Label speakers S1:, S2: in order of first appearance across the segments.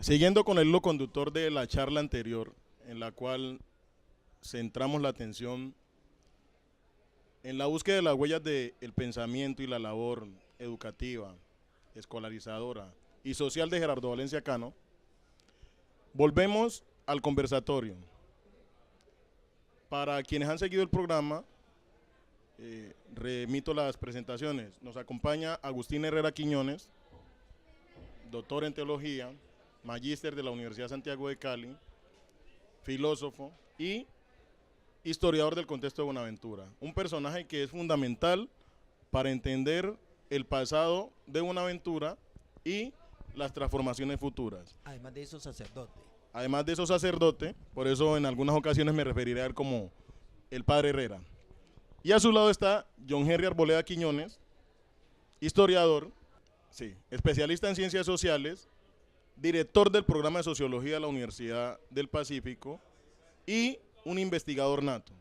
S1: Siguiendo con el hilo conductor de la charla anterior, en la cual centramos la atención en la búsqueda de las huellas del pensamiento y la labor educativa, escolarizadora y social de Gerardo Valencia Cano, volvemos al conversatorio. Para quienes han seguido el programa, remito las presentaciones. Nos acompaña Agustín Herrera Quiñones, doctor en teología, magíster de la Universidad Santiago de Cali, filósofo y historiador del contexto de Buenaventura. Un personaje que es fundamental para entender el pasado de Buenaventura y las transformaciones futuras.
S2: Además de eso, sacerdote.
S1: Además de eso, sacerdote, por eso en algunas ocasiones me referiré a él como el padre Herrera. Y a su lado está John Henry Arboleda Quiñones, historiador, sí, especialista en ciencias sociales, director del programa de sociología de la Universidad del Pacífico y un investigador nato,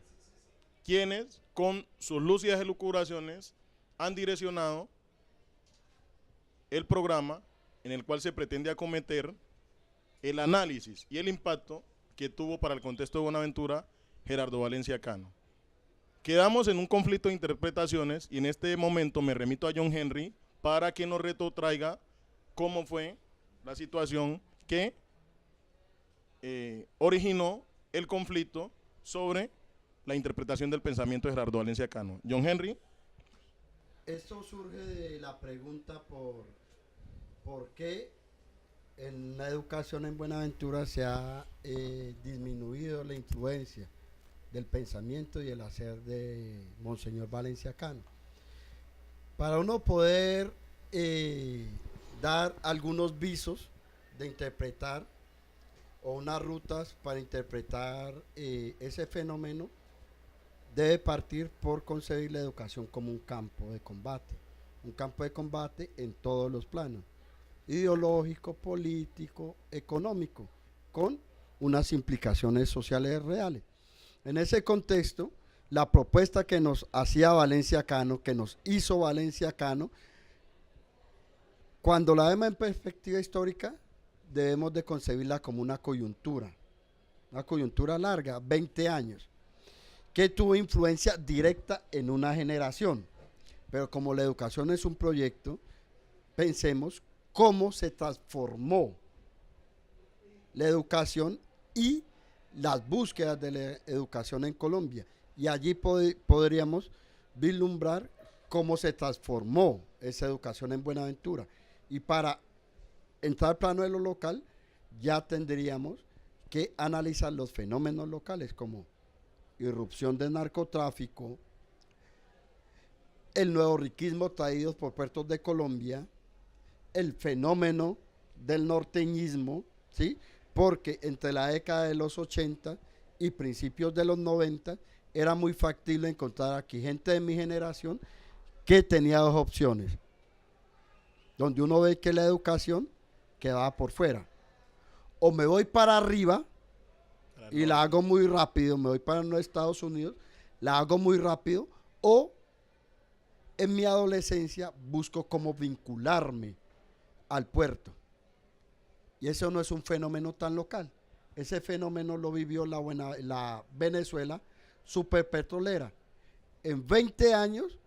S1: quienes con sus lúcidas elucubraciones han direccionado el programa en el cual se pretende acometer el análisis y el impacto que tuvo para el contexto de Buenaventura Gerardo Valencia Cano. Quedamos en un conflicto de interpretaciones y en este momento me remito a John Henry para que nos retrotraiga cómo fue la situación que originó el conflicto sobre la interpretación del pensamiento de Gerardo Valencia Cano. John Henry.
S3: Esto surge de la pregunta por qué en la educación en Buenaventura se ha disminuido la influencia del pensamiento y el hacer de Monseñor Valencia Cano. Para uno poder dar algunos visos de interpretar o unas rutas para interpretar ese fenómeno, debe partir por concebir la educación como un campo de combate en todos los planos, ideológico, político, económico, con unas implicaciones sociales reales. En ese contexto, la propuesta que nos hacía Valencia Cano, que nos hizo Valencia Cano, cuando la vemos en perspectiva histórica, debemos de concebirla como una coyuntura larga, 20 años, que tuvo influencia directa en una generación. Pero como la educación es un proyecto, pensemos cómo se transformó la educación y las búsquedas de la educación en Colombia. Y allí podríamos vislumbrar cómo se transformó esa educación en Buenaventura. Y para entrar al plano de lo local, ya tendríamos que analizar los fenómenos locales como irrupción del narcotráfico, el nuevo riquismo traído por puertos de Colombia, el fenómeno del norteñismo, ¿sí? Porque entre la década de los 80 y principios de los 90 era muy factible encontrar aquí gente de mi generación que tenía dos opciones, donde uno ve que la educación quedaba por fuera. O me voy para arriba y la hago muy rápido, me voy para los Estados Unidos, la hago muy rápido, o en mi adolescencia busco cómo vincularme al puerto. Y eso no es un fenómeno tan local. Ese fenómeno lo vivió la Venezuela superpetrolera. En 20 años,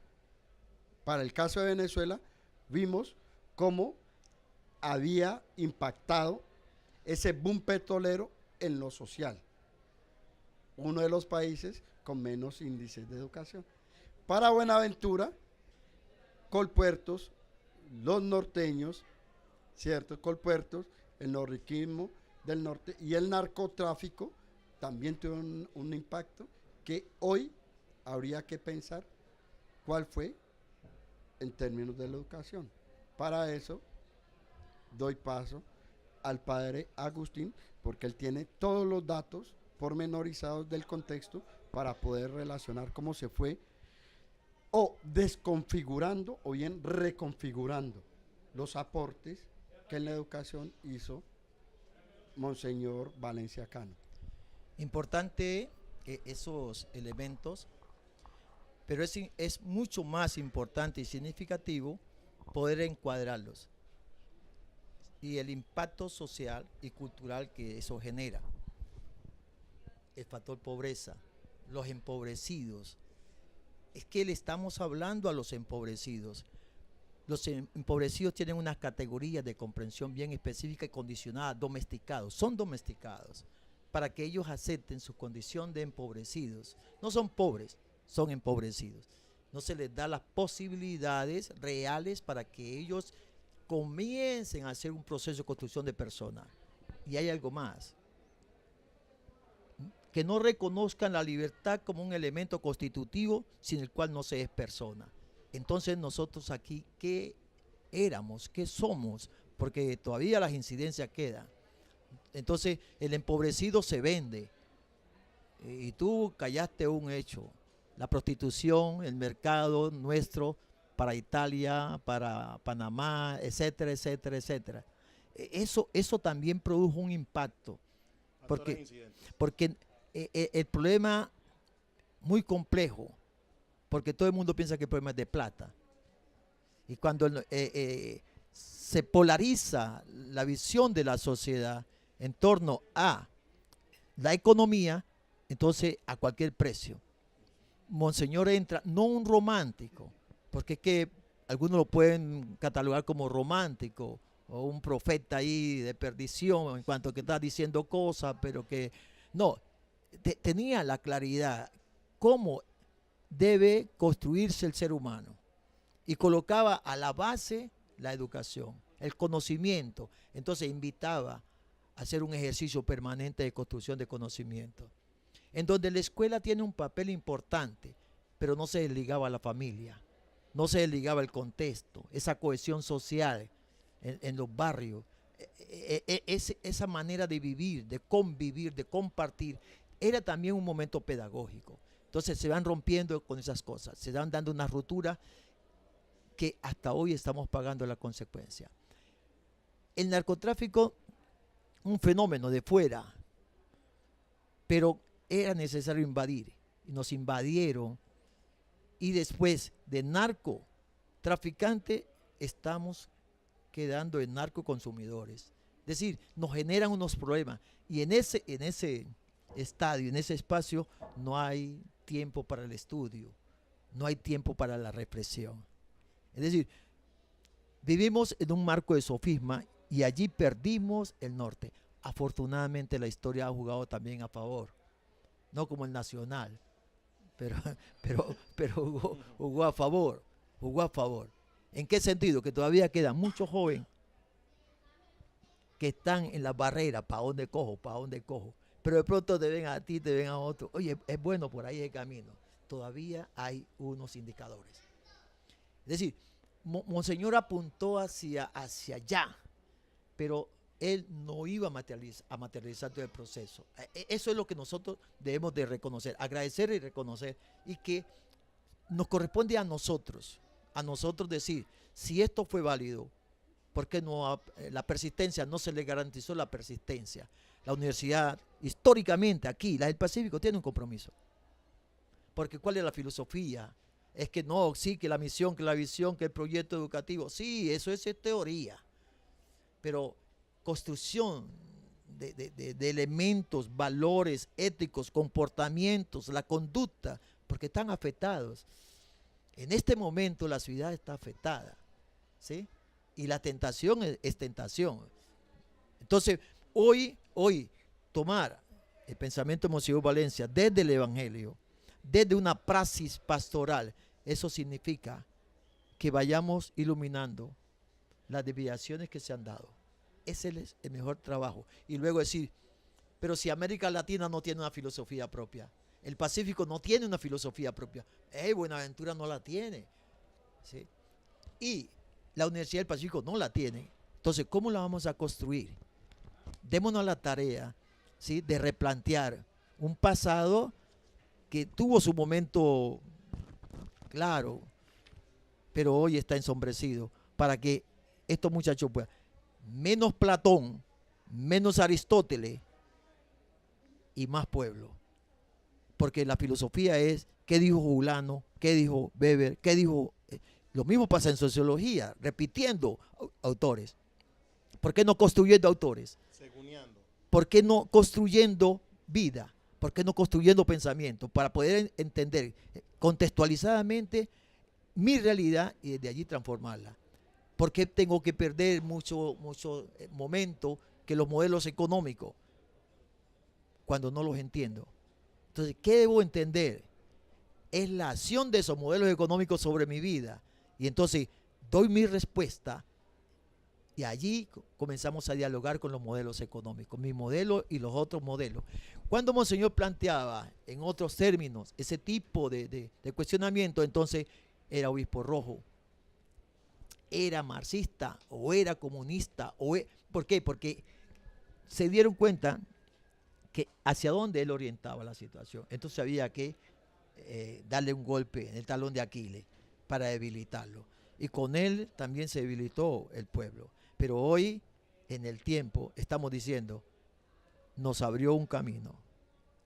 S3: para el caso de Venezuela, vimos cómo había impactado ese boom petrolero en lo social. Uno de los países con menos índices de educación. Para Buenaventura, Colpuertos, los norteños, ¿cierto? Colpuertos, el norriquismo del norte y el narcotráfico también tuvieron un impacto que hoy habría que pensar cuál fue en términos de la educación. Para eso doy paso al padre Agustín, porque él tiene todos los datos pormenorizados del contexto para poder relacionar cómo se fue o desconfigurando o bien reconfigurando los aportes que en la educación hizo Monseñor Valencia Cano.
S2: Importante esos elementos, pero es mucho más importante y significativo poder encuadrarlos y el impacto social y cultural que eso genera. El factor pobreza, los empobrecidos. Es que le estamos hablando a los empobrecidos. Los empobrecidos tienen unas categorías de comprensión bien específica y condicionada, domesticados, son domesticados para que ellos acepten su condición de empobrecidos. No son pobres, son empobrecidos. No se les da las posibilidades reales para que ellos comiencen a hacer un proceso de construcción de persona. Y hay algo más. Que no reconozcan la libertad como un elemento constitutivo sin el cual no se es persona. Entonces nosotros aquí, ¿qué éramos? ¿Qué somos? Porque todavía las incidencias quedan. Entonces el empobrecido se vende. Y tú callaste un hecho. La prostitución, el mercado nuestro para Italia, para Panamá, etcétera, etcétera, etcétera. Eso también produjo un impacto. Porque el problema muy complejo, porque todo el mundo piensa que el problema es de plata. Y cuando se polariza la visión de la sociedad en torno a la economía, entonces a cualquier precio. Monseñor entra, no un romántico, porque es que algunos lo pueden catalogar como romántico o un profeta ahí de perdición en cuanto a que está diciendo cosas, pero que no, tenía la claridad cómo debe construirse el ser humano y colocaba a la base la educación, el conocimiento. Entonces invitaba a hacer un ejercicio permanente de construcción de conocimiento, en donde la escuela tiene un papel importante, pero no se desligaba a la familia, no se desligaba el contexto, esa cohesión social en los barrios, esa manera de vivir, de convivir, de compartir, era también un momento pedagógico. Entonces se van rompiendo con esas cosas, se van dando una ruptura que hasta hoy estamos pagando la consecuencia. El narcotráfico, un fenómeno de fuera, pero era necesario invadir, y nos invadieron, y después de narcotraficante estamos quedando en narcoconsumidores. Es decir, nos generan unos problemas, y en ese estadio, en ese espacio, no hay tiempo para el estudio, no hay tiempo para la reflexión. Es decir, vivimos en un marco de sofisma y allí perdimos el norte. Afortunadamente la historia ha jugado también a favor, no como el Nacional, pero jugó a favor, jugó a favor. ¿En qué sentido? Que todavía quedan muchos jóvenes que están en la barrera, ¿para dónde cojo? ¿Para dónde cojo? Pero de pronto te ven a ti, te ven a otro. Oye, es bueno, por ahí el camino. Todavía hay unos indicadores. Es decir, Monseñor apuntó hacia allá, pero él no iba a materializar todo el proceso. Eso es lo que nosotros debemos de reconocer, agradecer y reconocer, y que nos corresponde a nosotros decir, si esto fue válido, ¿por qué no la persistencia? No se le garantizó la persistencia. La universidad, históricamente aquí, la del Pacífico, tiene un compromiso. Porque ¿cuál es la filosofía? Es que no, sí, que la misión, que la visión, que el proyecto educativo, sí, eso es teoría. Pero construcción de elementos, valores éticos, comportamientos, la conducta, porque están afectados. En este momento la ciudad está afectada, ¿sí? Y la tentación es tentación. Entonces, hoy tomar el pensamiento de Monseñor Valencia desde el Evangelio, desde una praxis pastoral, eso significa que vayamos iluminando las desviaciones que se han dado. Ese es el mejor trabajo. Y luego decir, pero si América Latina no tiene una filosofía propia, el Pacífico no tiene una filosofía propia, Buenaventura no la tiene, ¿sí? Y la Universidad del Pacífico no la tiene. Entonces, ¿cómo la vamos a construir? Démonos la tarea, ¿sí?, de replantear un pasado que tuvo su momento claro, pero hoy está ensombrecido para que estos muchachos puedan. Menos Platón, menos Aristóteles y más pueblo. Porque la filosofía es qué dijo Julano, qué dijo Weber, qué dijo... Lo mismo pasa en sociología, repitiendo autores. ¿Por qué no construyendo autores?
S1: Seguniando.
S2: ¿Por qué no construyendo vida? ¿Por qué no construyendo pensamiento? Para poder entender contextualizadamente mi realidad y desde allí transformarla. ¿Por qué tengo que perder mucho momento que los modelos económicos cuando no los entiendo? Entonces, ¿qué debo entender? Es la acción de esos modelos económicos sobre mi vida. Y entonces doy mi respuesta y allí comenzamos a dialogar con los modelos económicos, mi modelo y los otros modelos. Cuando Monseñor planteaba en otros términos ese tipo de cuestionamiento, entonces era obispo rojo, era marxista o era comunista. ¿Por qué? Porque se dieron cuenta que hacia dónde él orientaba la situación. Entonces había que darle un golpe en el talón de Aquiles para debilitarlo. Y con él también se debilitó el pueblo. Pero hoy, en el tiempo, estamos diciendo, nos abrió un camino.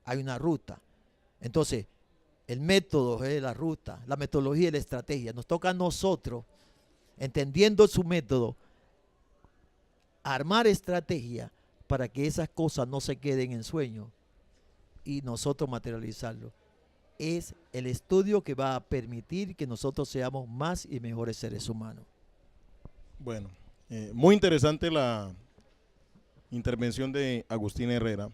S2: Hay una ruta. Entonces, el método es la ruta, la metodología y la estrategia. Nos toca a nosotros, entendiendo su método, armar estrategia para que esas cosas no se queden en sueños y nosotros materializarlo. Es el estudio que va a permitir que nosotros seamos más y mejores seres humanos.
S1: Bueno, muy interesante la intervención de Agustín Herrera.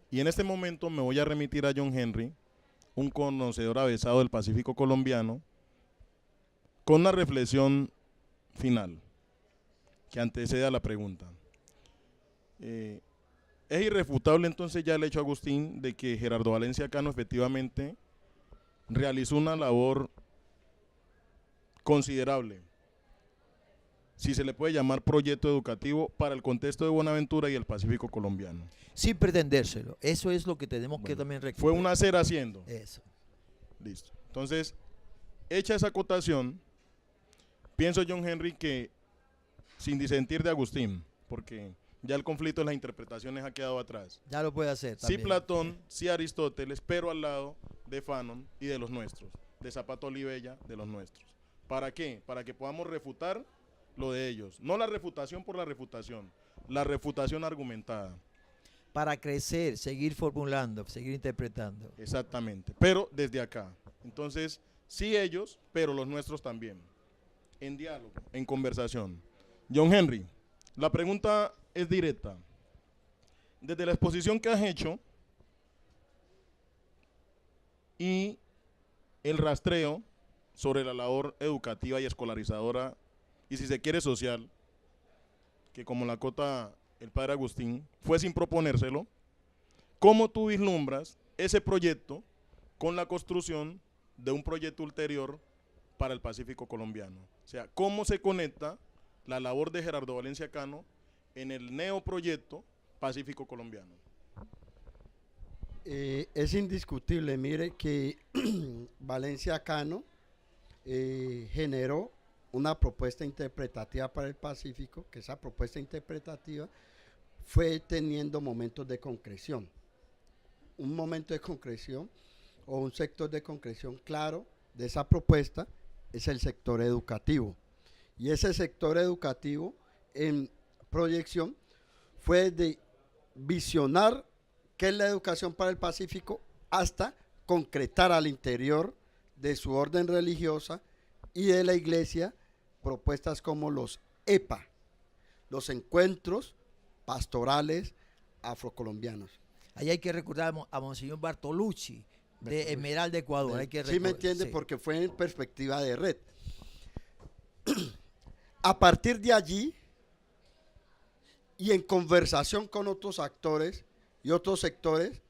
S1: Y en este momento me voy a remitir a John Henry, un conocedor avesado del Pacífico colombiano, con una reflexión final que antecede a la pregunta. Es irrefutable entonces ya el hecho, Agustín, de que Gerardo Valencia Cano efectivamente realizó una labor considerable, si se le puede llamar proyecto educativo, para el contexto de Buenaventura y el Pacífico colombiano.
S2: Sin pretendérselo. Eso es lo que tenemos que también
S1: Fue
S2: recuperar.
S1: un hacer haciendo.
S2: Eso.
S1: Listo. Entonces, hecha esa acotación, pienso, John Henry, que sin disentir de Agustín, porque ya el conflicto de las interpretaciones ha quedado atrás.
S2: Ya lo puede hacer
S1: Sí
S2: también.
S1: Platón, sí Aristóteles, pero al lado de Fanon y de los nuestros, de Zapato Olivella, de los nuestros. ¿Para qué? Para que podamos refutar lo de ellos. No la refutación por la refutación argumentada.
S2: Para crecer, seguir formulando, seguir interpretando.
S1: Exactamente, pero desde acá. Entonces, sí ellos, pero los nuestros también. En diálogo, en conversación. John Henry, la pregunta es directa. Desde la exposición que has hecho y el rastreo sobre la labor educativa y escolarizadora, y si se quiere social, que como la acota el padre Agustín, fue sin proponérselo, ¿cómo tú vislumbras ese proyecto con la construcción de un proyecto ulterior para el Pacífico colombiano? O sea, ¿cómo se conecta la labor de Gerardo Valencia Cano en el neoproyecto Pacífico colombiano?
S3: Es indiscutible, mire, que Valencia Cano generó una propuesta interpretativa para el Pacífico, que esa propuesta interpretativa fue teniendo momentos de concreción. Un momento de concreción o un sector de concreción claro de esa propuesta es el sector educativo. Y ese sector educativo en proyección fue de visionar qué es la educación para el Pacífico hasta concretar al interior de su orden religiosa y de la iglesia propuestas como los EPA, los encuentros pastorales afrocolombianos.
S2: Ahí hay que recordar a Monseñor Bartolucci, de Esmeralda, Ecuador. Hay que
S3: sí me entiende,
S2: sí.
S3: Porque fue en perspectiva de red. A partir de allí, y en conversación con otros actores y otros sectores,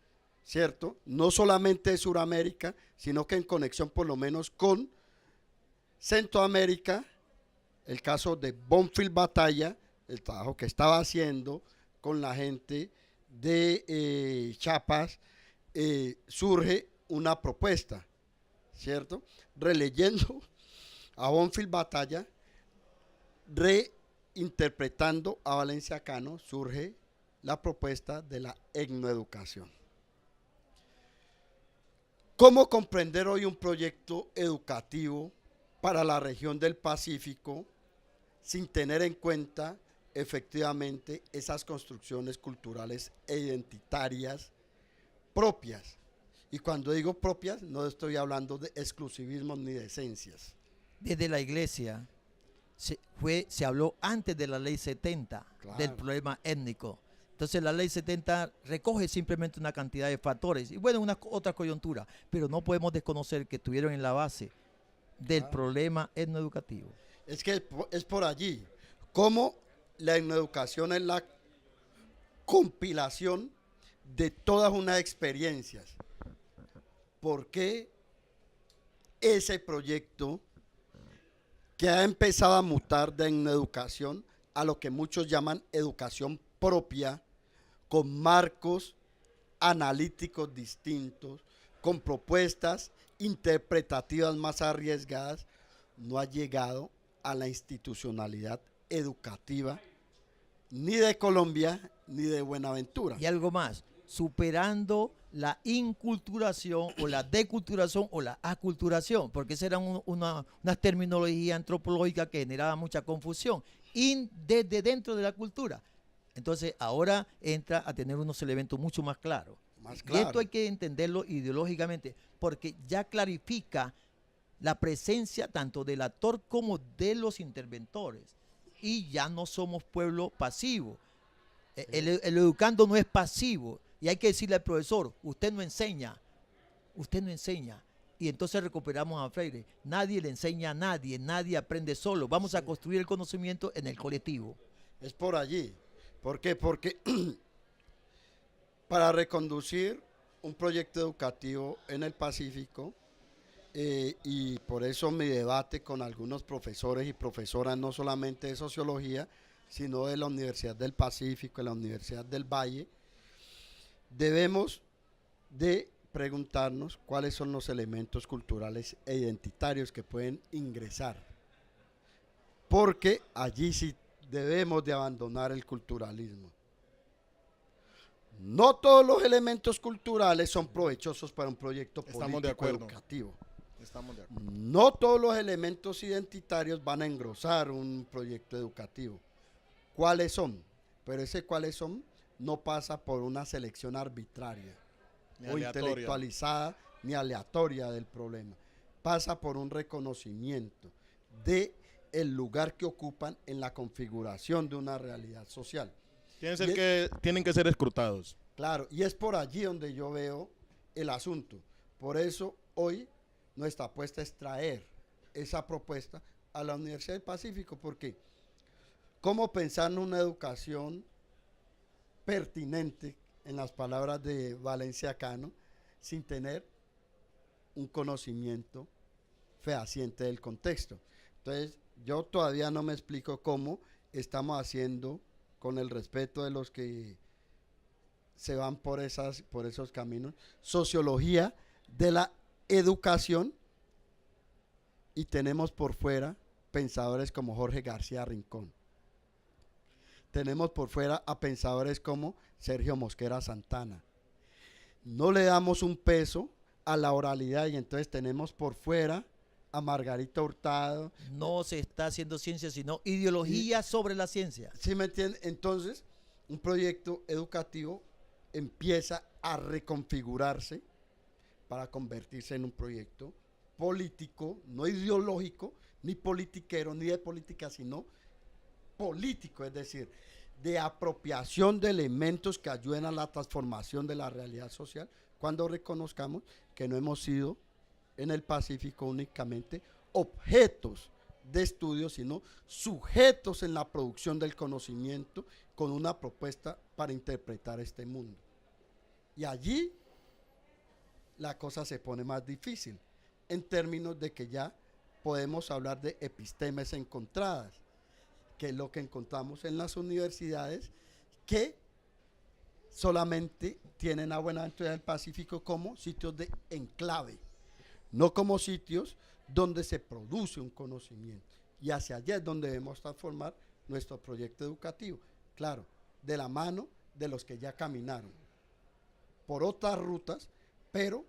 S3: ¿cierto? No solamente de Sudamérica, sino que en conexión por lo menos con Centroamérica, el caso de Bonfil Batalla, el trabajo que estaba haciendo con la gente de Chiapas, surge una propuesta, ¿cierto? Releyendo a Bonfil Batalla, reinterpretando a Valencia Cano, surge la propuesta de la etnoeducación. ¿Cómo comprender hoy un proyecto educativo para la región del Pacífico sin tener en cuenta efectivamente esas construcciones culturales e identitarias propias? Y cuando digo propias, no estoy hablando de exclusivismo ni de esencias.
S2: Desde la iglesia se habló antes de la ley 70
S3: Claro.
S2: del problema étnico. Entonces la ley 70 recoge simplemente una cantidad de factores y bueno, una otra coyuntura, pero no podemos desconocer que estuvieron en la base del
S3: Claro.
S2: problema etnoeducativo.
S3: Es que es por allí. Cómo la etnoeducación es la compilación de todas unas experiencias. ¿Por qué ese proyecto que ha empezado a mutar de etnoeducación a lo que muchos llaman educación propia, con marcos analíticos distintos, con propuestas interpretativas más arriesgadas, no ha llegado a la institucionalidad educativa ni de Colombia ni de Buenaventura?
S2: Y algo más, superando la inculturación o la deculturación o la aculturación, porque esa era una terminología antropológica que generaba mucha confusión desde dentro de la cultura. Entonces ahora entra a tener unos elementos mucho más claros.
S3: Más
S2: Y
S3: claro.
S2: esto hay que entenderlo ideológicamente, porque ya clarifica la presencia tanto del actor como de los interventores. Y ya no somos pueblo pasivo. El educando no es pasivo. Y hay que decirle al profesor, usted no enseña. Y entonces recuperamos a Freire. Nadie le enseña a nadie, nadie aprende solo. Vamos a construir el conocimiento en el colectivo.
S3: Es por allí. ¿Por qué? Porque para reconducir un proyecto educativo en el Pacífico, y por eso mi debate con algunos profesores y profesoras, no solamente de sociología, sino de la Universidad del Pacífico, de la Universidad del Valle, debemos de preguntarnos cuáles son los elementos culturales e identitarios que pueden ingresar, porque allí sí debemos de abandonar el culturalismo. No todos los elementos culturales son provechosos para un proyecto
S1: Estamos de
S3: político
S1: acuerdo.
S3: educativo.
S1: Estamos de acuerdo.
S3: No todos los elementos identitarios van a engrosar un proyecto educativo. ¿Cuáles son? Pero ese cuáles son no pasa por una selección arbitraria
S1: Ni
S3: o
S1: aleatoria.
S3: intelectualizada ni aleatoria del problema. Pasa por un reconocimiento de el lugar que ocupan en la configuración de una realidad social.
S1: Tienen que ser escrutados.
S3: Claro, y es por allí donde yo veo el asunto. Por eso hoy nuestra apuesta es traer esa propuesta a la Universidad del Pacífico, porque ¿cómo pensar en una educación pertinente, en las palabras de Valencia Cano, sin tener un conocimiento fehaciente del contexto? Entonces, yo todavía no me explico cómo estamos haciendo, con el respeto de los que se van por esos caminos, sociología de la educación, y tenemos por fuera pensadores como Jorge García Rincón. Tenemos por fuera a pensadores como Sergio Mosquera Santana. No le damos un peso a la oralidad y entonces tenemos por fuera a Margarita Hurtado.
S2: No se está haciendo ciencia, sino ideología sobre la ciencia.
S3: ¿Sí me entiende? Entonces, un proyecto educativo empieza a reconfigurarse para convertirse en un proyecto político, no ideológico, ni politiquero, ni de política, sino político, es decir, de apropiación de elementos que ayuden a la transformación de la realidad social, cuando reconozcamos que no hemos sido en el Pacífico únicamente objetos de estudio, sino sujetos en la producción del conocimiento con una propuesta para interpretar este mundo. Y allí la cosa se pone más difícil, en términos de que ya podemos hablar de epistemes encontradas, que es lo que encontramos en las universidades, que solamente tienen a Buenaventura del Pacífico como sitios de enclave, no como sitios donde se produce un conocimiento. Y hacia allá es donde debemos transformar nuestro proyecto educativo. Claro, de la mano de los que ya caminaron por otras rutas, pero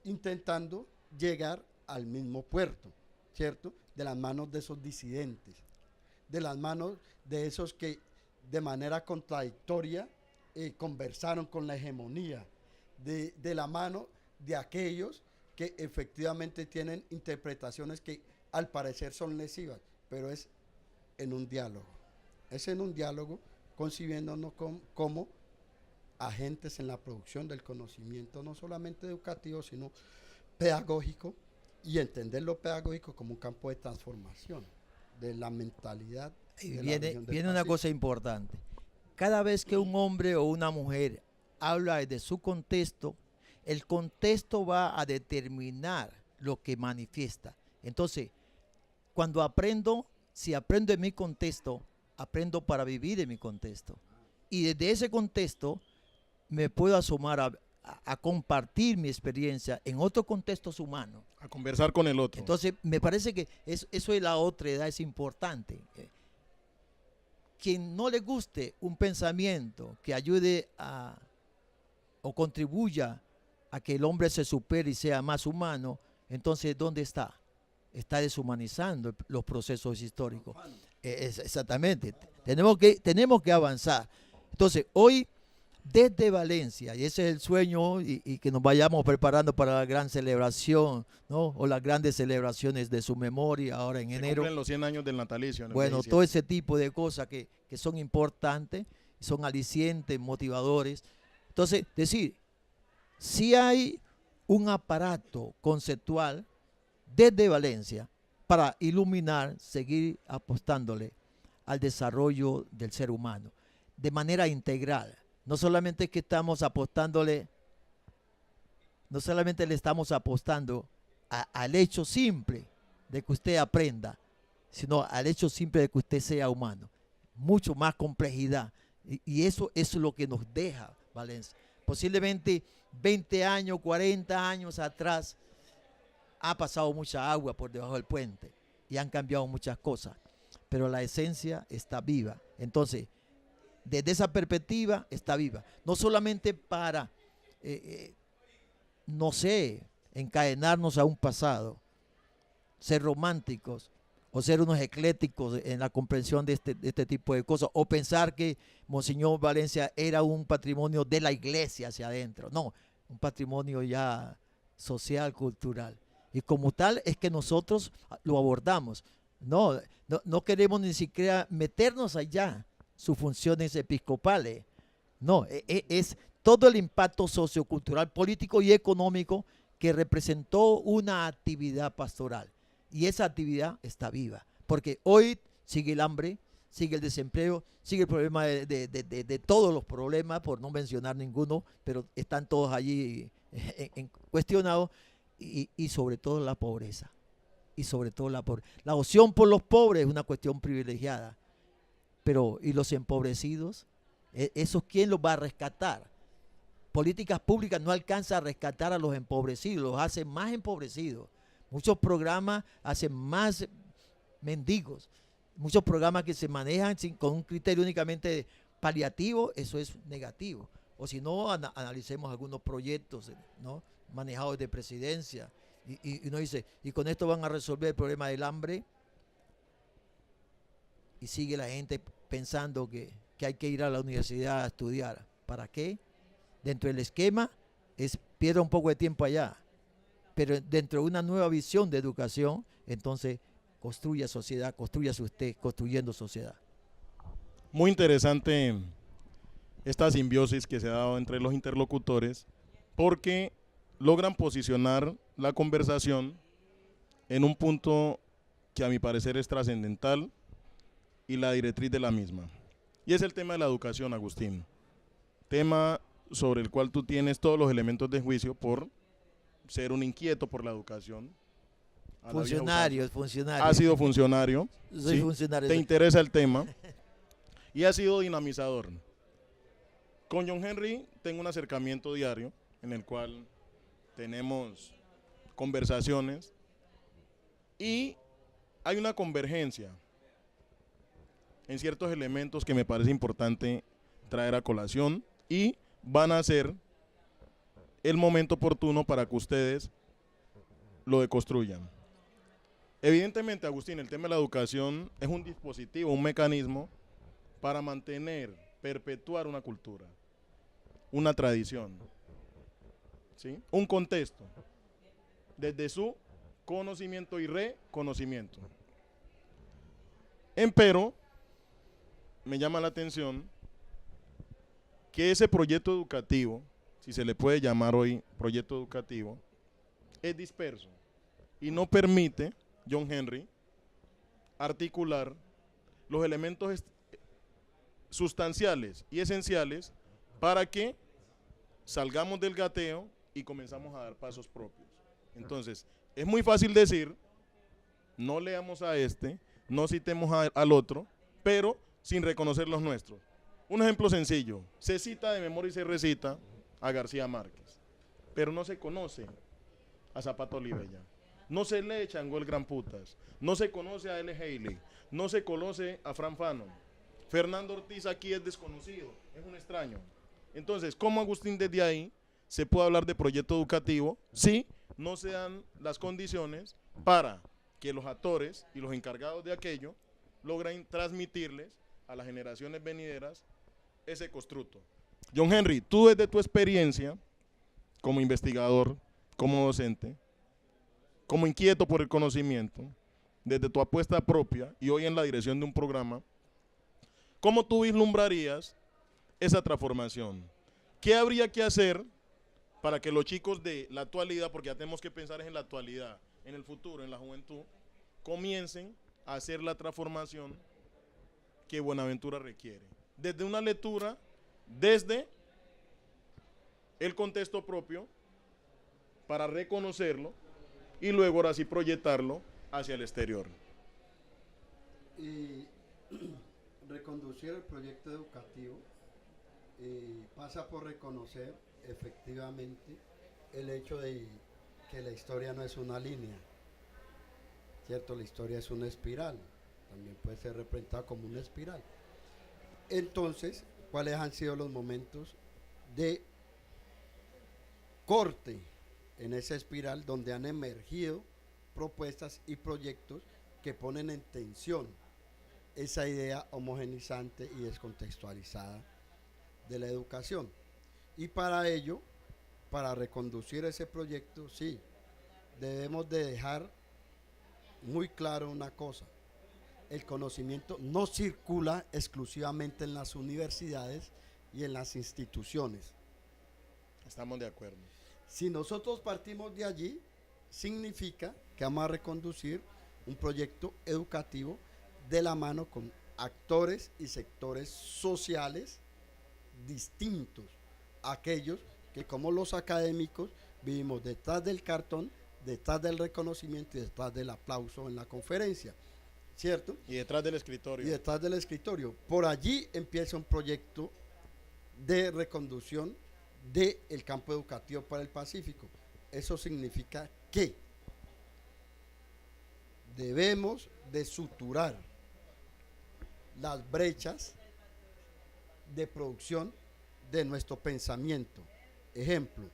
S3: intentando llegar al mismo puerto, ¿cierto? De las manos de esos disidentes, de las manos de esos que de manera contradictoria conversaron con la hegemonía, de la mano de aquellos que efectivamente tienen interpretaciones que al parecer son lesivas, pero es en un diálogo. Es en un diálogo concibiéndonos como agentes en la producción del conocimiento, no solamente educativo, sino pedagógico, y entender lo pedagógico como un campo de transformación de la mentalidad.
S2: Y viene una cosa importante. Cada vez que un hombre o una mujer habla de su contexto, el contexto va a determinar lo que manifiesta. Entonces, cuando aprendo, si aprendo en mi contexto, aprendo para vivir en mi contexto. Y desde ese contexto me puedo asomar a compartir mi experiencia en otros contextos humanos.
S1: A conversar con el otro.
S2: Entonces, me parece que eso es la otra edad, es importante. Quien no le guste un pensamiento que ayude o contribuya a que el hombre se supere y sea más humano, entonces, ¿dónde está? Está deshumanizando los procesos históricos. Exactamente. Tenemos que avanzar. Entonces, hoy, desde Valencia, y ese es el sueño, y que nos vayamos preparando para la gran celebración, ¿no? O las grandes celebraciones de su memoria ahora en enero.
S1: Cumplen los 100 años del natalicio.
S2: Bueno, todo ese tipo de cosas que son importantes, son alicientes, motivadores. Entonces, decir, si hay un aparato conceptual desde Valencia para iluminar, seguir apostándole al desarrollo del ser humano de manera integral. No solamente que estamos apostándole, no solamente le estamos apostando al hecho simple de que usted aprenda, sino al hecho simple de que usted sea humano. Mucho más complejidad. Y eso es lo que nos deja Valencia. Posiblemente 20 años, 40 años atrás, ha pasado mucha agua por debajo del puente y han cambiado muchas cosas, pero la esencia está viva. Entonces, desde esa perspectiva está viva. No solamente para, no sé, encadenarnos a un pasado, ser románticos o ser unos eclécticos en la comprensión de este tipo de cosas, o pensar que Monseñor Valencia era un patrimonio de la iglesia hacia adentro. No, un patrimonio ya social, cultural. Y como tal es que nosotros lo abordamos. No queremos ni siquiera meternos allá, sus funciones episcopales. No, es todo el impacto sociocultural, político y económico que representó una actividad pastoral. Y esa actividad está viva, porque hoy sigue el hambre, sigue el desempleo, sigue el problema de todos los problemas, por no mencionar ninguno, pero están todos allí cuestionados, y sobre todo la pobreza. Y sobre todo la pobreza. La opción por los pobres es una cuestión privilegiada. Pero, ¿y los empobrecidos? ¿Esos quién los va a rescatar? Políticas públicas no alcanzan a rescatar a los empobrecidos, los hacen más empobrecidos. Muchos programas hacen más mendigos. Muchos programas que se manejan con un criterio únicamente paliativo, eso es negativo. O si no, analicemos algunos proyectos, ¿no?, manejados de presidencia. Y uno dice, ¿y con esto van a resolver el problema del hambre? Y sigue la gente pensando que hay que ir a la universidad a estudiar. ¿Para qué? Dentro del esquema pierde un poco de tiempo allá, pero dentro de una nueva visión de educación, entonces construya sociedad, construya usted, construyendo sociedad.
S1: Muy interesante esta simbiosis que se ha dado entre los interlocutores, porque logran posicionar la conversación en un punto que a mi parecer es trascendental y la directriz de la misma. Y es el tema de la educación, Agustín. Tema sobre el cual tú tienes todos los elementos de juicio por ser un inquieto por la educación.
S2: Funcionario.
S1: Has sido funcionario.
S2: Soy funcionario.
S1: Te interesa el tema y has sido dinamizador. Con John Henry tengo un acercamiento diario en el cual tenemos conversaciones, y hay una convergencia en ciertos elementos que me parece importante traer a colación y van a ser el momento oportuno para que ustedes lo deconstruyan. Evidentemente, Agustín, el tema de la educación es un dispositivo, un mecanismo para mantener, perpetuar una cultura, una tradición, ¿sí? Un contexto, desde su conocimiento y reconocimiento. Empero, me llama la atención que ese proyecto educativo, si se le puede llamar hoy proyecto educativo, es disperso y no permite, John Henry, articular los elementos sustanciales y esenciales para que salgamos del gateo y comenzamos a dar pasos propios. Entonces, es muy fácil decir, no leamos a este, no citemos al otro, pero sin reconocer los nuestros. Un ejemplo sencillo, se cita de memoria y se recita a García Márquez, pero no se conoce a Zapato Olivella, no se lee Changó el Gran Putas, no se conoce a L. Haley, no se conoce a Fran Fanon. Fernando Ortiz aquí es desconocido, es un extraño. Entonces, ¿cómo, Agustín, desde ahí se puede hablar de proyecto educativo si no se dan las condiciones para que los actores y los encargados de aquello logren transmitirles a las generaciones venideras ese constructo? John Henry, tú desde tu experiencia como investigador, como docente, como inquieto por el conocimiento, desde tu apuesta propia y hoy en la dirección de un programa, ¿cómo tú vislumbrarías esa transformación? ¿Qué habría que hacer para que los chicos de la actualidad, porque ya tenemos que pensar en la actualidad, en el futuro, en la juventud, comiencen a hacer la transformación que Buenaventura requiere? Desde una lectura, desde el contexto propio, para reconocerlo y luego ahora sí proyectarlo hacia el exterior.
S3: Y reconducir el proyecto educativo pasa por reconocer efectivamente el hecho de que la historia no es una línea, ¿cierto? La historia es una espiral, también puede ser representada como una espiral. Entonces, ¿cuáles han sido los momentos de corte en esa espiral donde han emergido propuestas y proyectos que ponen en tensión esa idea homogenizante y descontextualizada de la educación? Y para ello, para reconducir ese proyecto, sí, debemos de dejar muy claro una cosa: el conocimiento no circula exclusivamente en las universidades y en las instituciones.
S1: Estamos de acuerdo.
S3: Si nosotros partimos de allí, significa que vamos a reconducir un proyecto educativo de la mano con actores y sectores sociales distintos a aquellos que, como los académicos, vivimos detrás del cartón, detrás del reconocimiento y detrás del aplauso en la conferencia, ¿cierto?
S1: Y detrás del escritorio.
S3: Y detrás del escritorio. Por allí empieza un proyecto de reconducción del campo educativo para el Pacífico. Eso significa que debemos de suturar las brechas de producción de nuestro pensamiento. Ejemplo,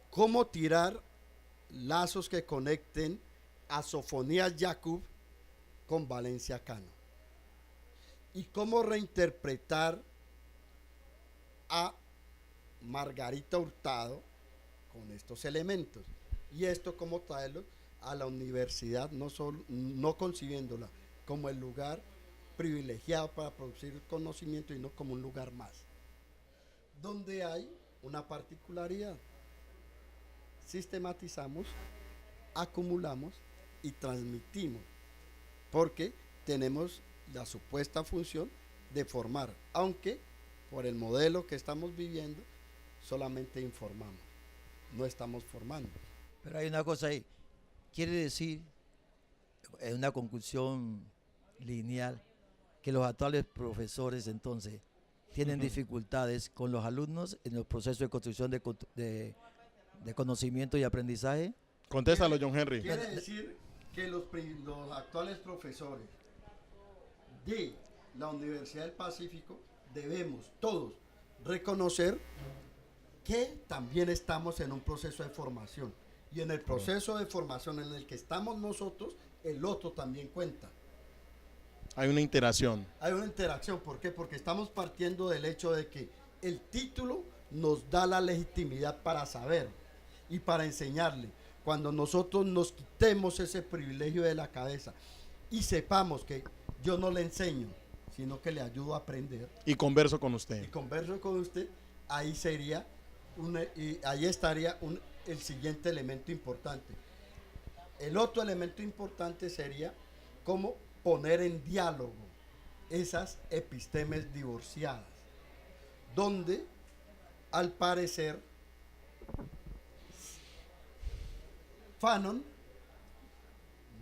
S3: cómo tirar lazos que conecten a Sofonías Yaqub con Valencia Cano y cómo reinterpretar a Margarita Hurtado con estos elementos, y esto cómo traerlo a la universidad, no concibiéndola como el lugar privilegiado para producir conocimiento y no como un lugar más, donde hay una particularidad: sistematizamos, acumulamos y transmitimos, porque tenemos la supuesta función de formar, aunque por el modelo que estamos viviendo solamente informamos, no estamos formando.
S2: Pero hay una cosa ahí, quiere decir, en una conclusión lineal, que los actuales profesores entonces tienen dificultades con los alumnos en el proceso de construcción de de conocimiento y aprendizaje.
S1: Contéstalo, John Henry.
S3: Quiere decir que los actuales profesores de la Universidad del Pacífico debemos todos reconocer que también estamos en un proceso de formación. Y en el proceso de formación en el que estamos nosotros, el otro también cuenta.
S1: Hay una interacción.
S3: Hay una interacción. ¿Por qué? Porque estamos partiendo del hecho de que el título nos da la legitimidad para saber y para enseñarle. Cuando nosotros nos quitemos ese privilegio de la cabeza y sepamos que yo no le enseño, sino que le ayudo a aprender.
S1: Y converso con usted.
S3: Y converso con usted, ahí sería, ahí estaría el siguiente elemento importante. El otro elemento importante sería cómo poner en diálogo esas epistemes divorciadas, donde al parecer Fanon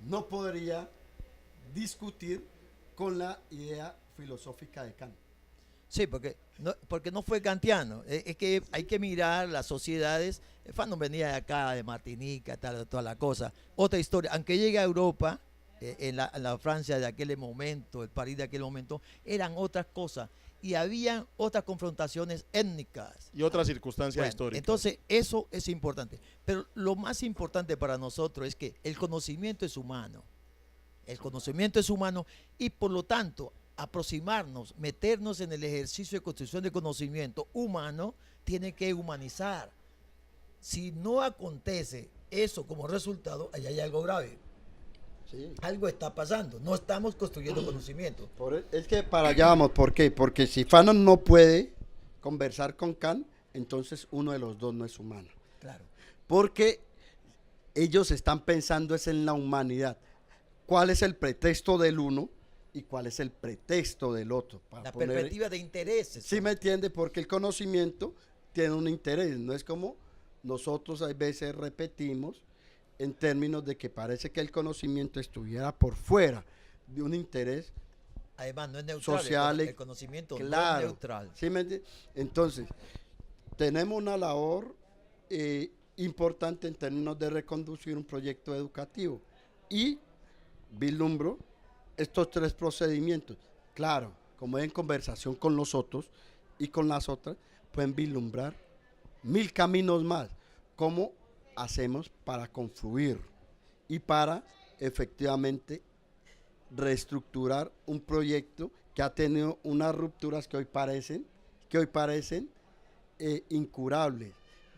S3: no podría discutir con la idea filosófica de Kant.
S2: Sí, porque no fue kantiano. Es que hay que mirar las sociedades. Fanon venía de acá, de Martinica, toda la cosa. Otra historia. Aunque llegue a Europa, en la Francia de aquel momento, el París de aquel momento, eran otras cosas. Y había otras confrontaciones étnicas.
S1: Y otras circunstancias
S2: Bueno,
S1: históricas.
S2: entonces, eso es importante. Pero lo más importante para nosotros es que el conocimiento es humano. El conocimiento es humano y por lo tanto aproximarnos, meternos en el ejercicio de construcción de conocimiento humano, tiene que humanizar. Si no acontece eso como resultado, allá hay algo grave.
S3: Sí.
S2: Algo está pasando, no estamos construyendo conocimiento.
S3: Es que para allá vamos, ¿por qué? Porque si Fanon no puede conversar con Kant, entonces uno de los dos no es humano.
S2: Claro.
S3: Porque ellos están pensando es en la humanidad. ¿Cuál es el pretexto del uno y cuál es el pretexto del otro?
S2: La perspectiva de intereses.
S3: ¿Sí me entiende? Porque el conocimiento tiene un interés, no es como nosotros a veces repetimos en términos de que parece que el conocimiento estuviera por fuera de un interés
S2: Además, no es neutral.
S3: social.
S2: El conocimiento
S3: claro,
S2: no es neutral.
S3: ¿sí me entiende? Entonces, tenemos una labor importante en términos de reconducir un proyecto educativo y vislumbro estos tres procedimientos. Claro, como en conversación con los otros y con las otras, pueden vislumbrar 1000 caminos más. ¿Cómo hacemos para confluir y para efectivamente reestructurar un proyecto que ha tenido unas rupturas que hoy parecen incurables,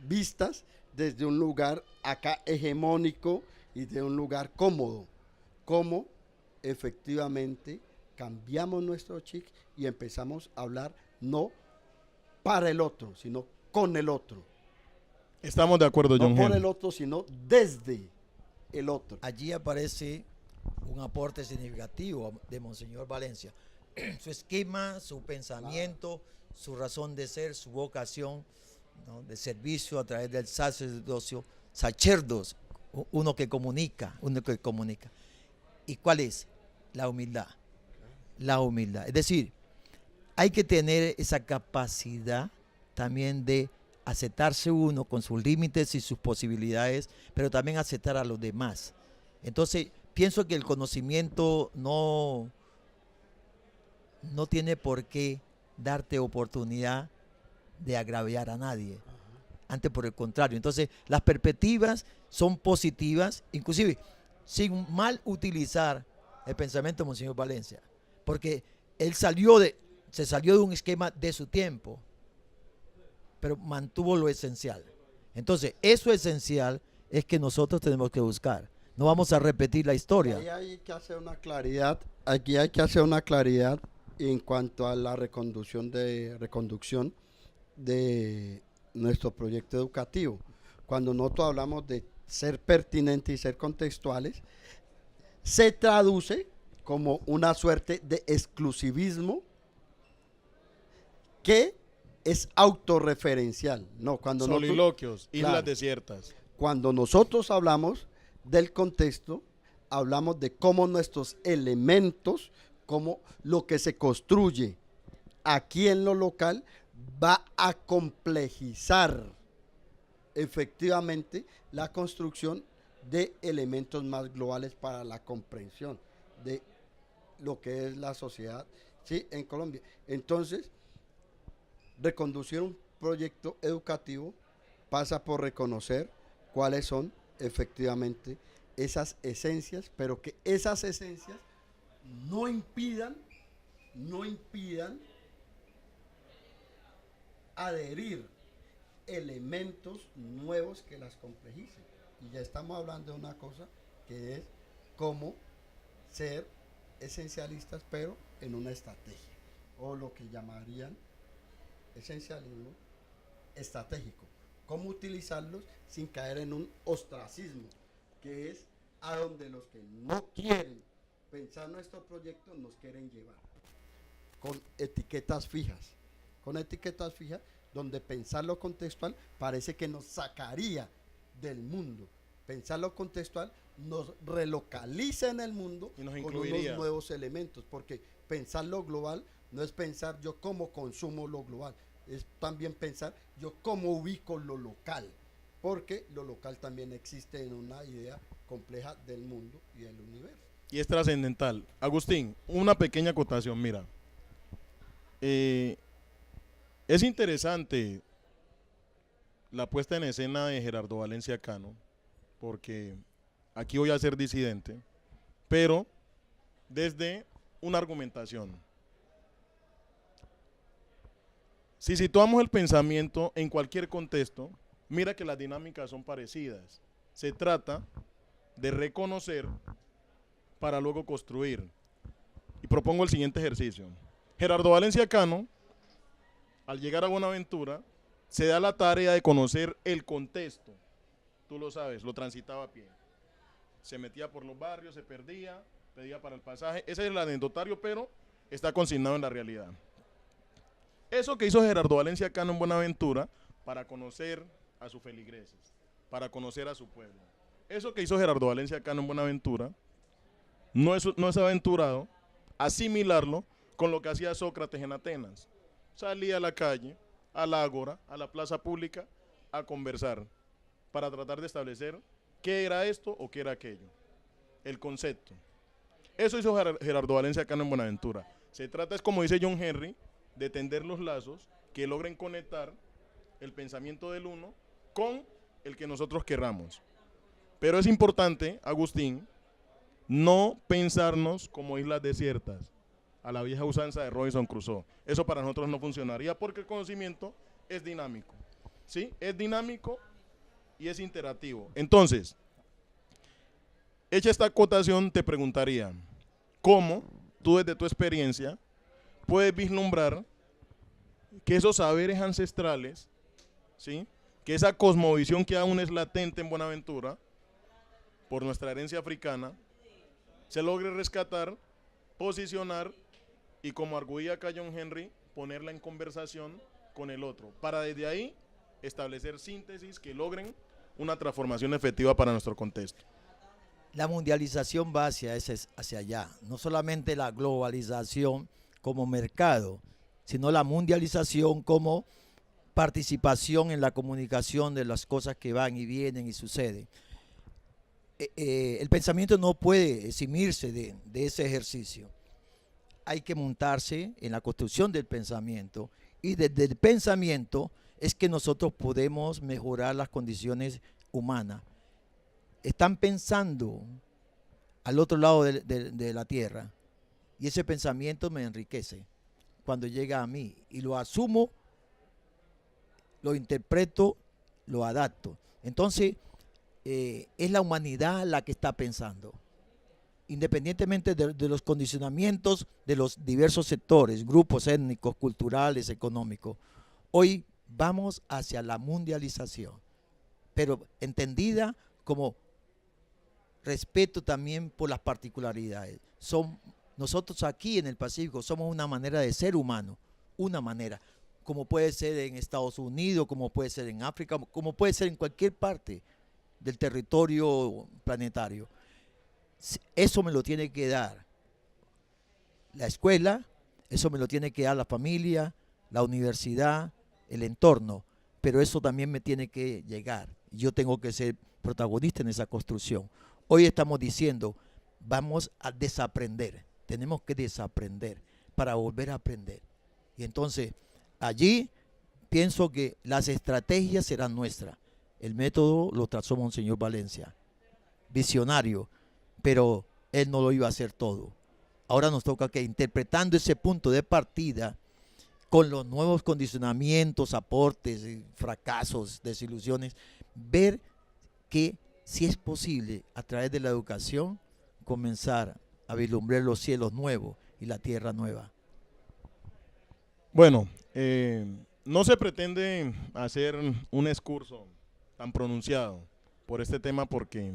S3: vistas desde un lugar acá hegemónico y de un lugar cómodo? ¿Cómo efectivamente cambiamos nuestro chip y empezamos a hablar no para el otro, sino con el otro?
S1: Estamos de acuerdo, John
S3: No por
S1: Henry.
S3: el otro, sino desde el otro.
S2: Allí aparece un aporte significativo de Monseñor Valencia. Su esquema, su pensamiento, su razón de ser, su vocación, ¿no?, de servicio a través del sacerdocio, sacerdos, uno que comunica. ¿Y cuál es? La humildad. La humildad. Es decir, hay que tener esa capacidad también de aceptarse uno con sus límites y sus posibilidades, pero también aceptar a los demás. Entonces, pienso que el conocimiento no tiene por qué darte oportunidad de agraviar a nadie. Antes, por el contrario. Entonces, las perspectivas son positivas, inclusive sin mal utilizar el pensamiento de Monseñor Valencia, porque él se salió de un esquema de su tiempo, pero mantuvo lo esencial. Entonces, eso esencial es que nosotros tenemos que buscar. No vamos a repetir la historia.
S3: Ahí hay que hacer una claridad. Aquí hay que hacer una claridad en cuanto a la reconducción de nuestro proyecto educativo. Cuando nosotros hablamos de ser pertinentes y ser contextuales, se traduce como una suerte de exclusivismo que es autorreferencial. No,
S1: Soliloquios, islas
S3: claro,
S1: desiertas.
S3: cuando nosotros hablamos del contexto, hablamos de cómo nuestros elementos, cómo lo que se construye aquí en lo local va a complejizar efectivamente la construcción de elementos más globales para la comprensión de lo que es la sociedad, ¿sí?, en Colombia. Entonces, reconducir un proyecto educativo pasa por reconocer cuáles son efectivamente esas esencias, pero que esas esencias no impidan adherir elementos nuevos que las complejicen. Y ya estamos hablando de una cosa que es cómo ser esencialistas, pero en una estrategia, o lo que llamarían esencialismo estratégico. Cómo utilizarlos sin caer en un ostracismo, que es a donde los que no quieren pensar nuestro proyecto nos quieren llevar. Con etiquetas fijas. Con etiquetas fijas, donde pensar lo contextual parece que nos sacaría del mundo. Pensar lo contextual nos relocaliza en el mundo
S1: y nos
S3: con
S1: incluiría
S3: unos nuevos elementos, porque pensar lo global no es pensar yo cómo consumo lo global, es también pensar yo cómo ubico lo local, porque lo local también existe en una idea compleja del mundo y del universo.
S1: Y es trascendental. Agustín, una pequeña acotación, mira. Es interesante la puesta en escena de Gerardo Valencia Cano, porque aquí voy a ser disidente, pero desde una argumentación. Si situamos el pensamiento en cualquier contexto, mira que las dinámicas son parecidas. Se trata de reconocer para luego construir. Y propongo el siguiente ejercicio. Gerardo Valencia Cano, al llegar a Buenaventura, se da la tarea de conocer el contexto. Tú lo sabes, lo transitaba a pie. Se metía por los barrios, se perdía, pedía para el pasaje. Ese es el anecdotario, pero está consignado en la realidad. Eso que hizo Gerardo Valencia Cano en Buenaventura para conocer a sus feligreses, para conocer a su pueblo. Eso que hizo Gerardo Valencia Cano en Buenaventura no es aventurado asimilarlo con lo que hacía Sócrates en Atenas. Salía a la calle, a la ágora, a la plaza pública, a conversar para tratar de establecer qué era esto o qué era aquello. El concepto. Eso hizo Gerardo Valencia Cano en Buenaventura. Se trata, es como dice John Henry, de tender los lazos que logren conectar el pensamiento del uno con el que nosotros querramos. Pero es importante, Agustín, no pensarnos como islas desiertas, a la vieja usanza de Robinson Crusoe. Eso para nosotros no funcionaría porque el conocimiento es dinámico, ¿sí? Es dinámico y es interactivo. Entonces, hecha esta acotación, te preguntaría, ¿cómo tú desde tu experiencia puedes vislumbrar que esos saberes ancestrales, ¿sí?, que esa cosmovisión que aún es latente en Buenaventura, por nuestra herencia africana, se logre rescatar, posicionar y, como arguía acá John Henry, ponerla en conversación con el otro, para desde ahí establecer síntesis que logren una transformación efectiva para nuestro contexto?
S2: La mundialización va hacia allá, no solamente la globalización como mercado, sino la mundialización como participación en la comunicación de las cosas que van y vienen y suceden. El pensamiento no puede eximirse de ese ejercicio. Hay que montarse en la construcción del pensamiento, y desde el pensamiento es que nosotros podemos mejorar las condiciones humanas. Están pensando al otro lado de la tierra, y ese pensamiento me enriquece cuando llega a mí, y lo asumo, lo interpreto, lo adapto. Entonces, es la humanidad la que está pensando, independientemente de los condicionamientos de los diversos sectores, grupos étnicos, culturales, económicos. Hoy vamos hacia la mundialización, pero entendida como respeto también por las particularidades. Nosotros aquí en el Pacífico somos una manera de ser humano, una manera, como puede ser en Estados Unidos, como puede ser en África, como puede ser en cualquier parte del territorio planetario. Eso me lo tiene que dar la escuela, eso me lo tiene que dar la familia, la universidad, el entorno, pero eso también me tiene que llegar. Yo tengo que ser protagonista en esa construcción. Hoy estamos diciendo, vamos a desaprender, tenemos que desaprender para volver a aprender. Y entonces, allí pienso que las estrategias serán nuestras. El método lo trazó Monseñor Valencia, visionario, pero él no lo iba a hacer todo. Ahora nos toca que, interpretando ese punto de partida, con los nuevos condicionamientos, aportes, fracasos, desilusiones, ver que si es posible, a través de la educación, comenzar a vislumbrar los cielos nuevos y la tierra nueva.
S1: Bueno, no se pretende hacer un excurso tan pronunciado por este tema porque